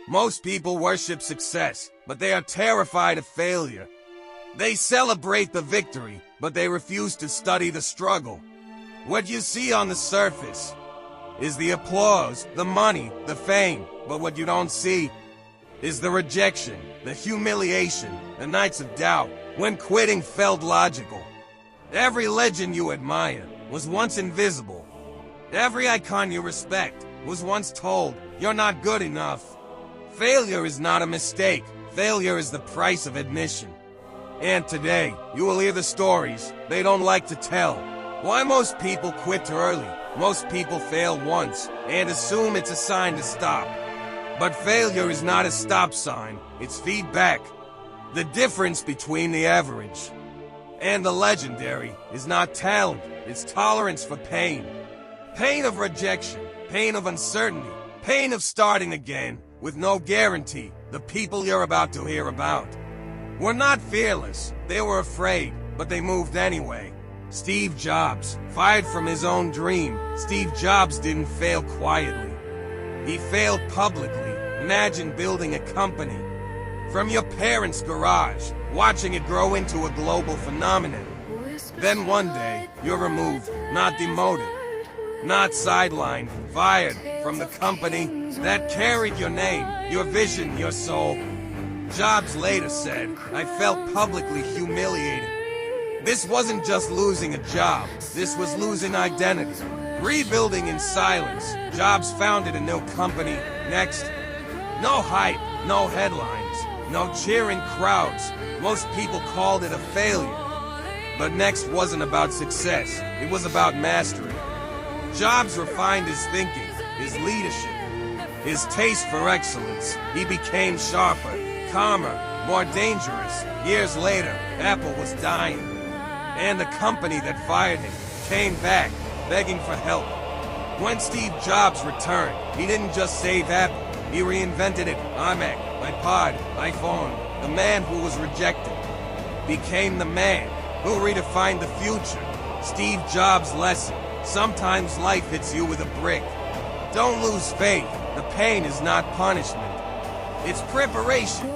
Most people worship success, but they are terrified of failure. They celebrate the victory, but they refuse to study the struggle. What you see on the surface is the applause, the money, the fame, but what you don't see is the rejection, the humiliation, the nights of doubt, when quitting felt logical. Every legend you admire was once invisible. Every icon you respect was once told, "You're not good enough." Failure is not a mistake. Failure is the price of admission. And today, you will hear the stories they don't like to tell. Why most people quit early, most people fail once, and assume it's a sign to stop. But failure is not a stop sign, it's feedback. The difference between the average and the legendary is not talent, it's tolerance for pain. Pain of rejection, pain of uncertainty, pain of starting again, with no guarantee, the people you're about to hear about were not fearless, they were afraid, but they moved anyway. Steve Jobs, fired from his own dream. Steve Jobs didn't fail quietly. He failed publicly. Imagine building a company from your parents' garage, watching it grow into a global phenomenon. Then one day, you're removed, not demoted, not sidelined, fired from the company that carried your name, your vision, your soul. Jobs later said, "I felt publicly humiliated." This wasn't just losing a job, this was losing identity. Rebuilding in silence, Jobs founded a new company. Next, no hype, no headlines, no cheering crowds. Most people called it a failure. But Next wasn't about success, it was about mastery. Jobs refined his thinking, his leadership, his taste for excellence. He became sharper, calmer, more dangerous. Years later, Apple was dying. And the company that fired him came back, begging for help. When Steve Jobs returned, he didn't just save Apple, he reinvented it. iMac, iPod, iPhone. The man who was rejected became the man who redefined the future. Steve Jobs' lesson: sometimes life hits you with a brick. Don't lose faith. The pain is not punishment, it's preparation.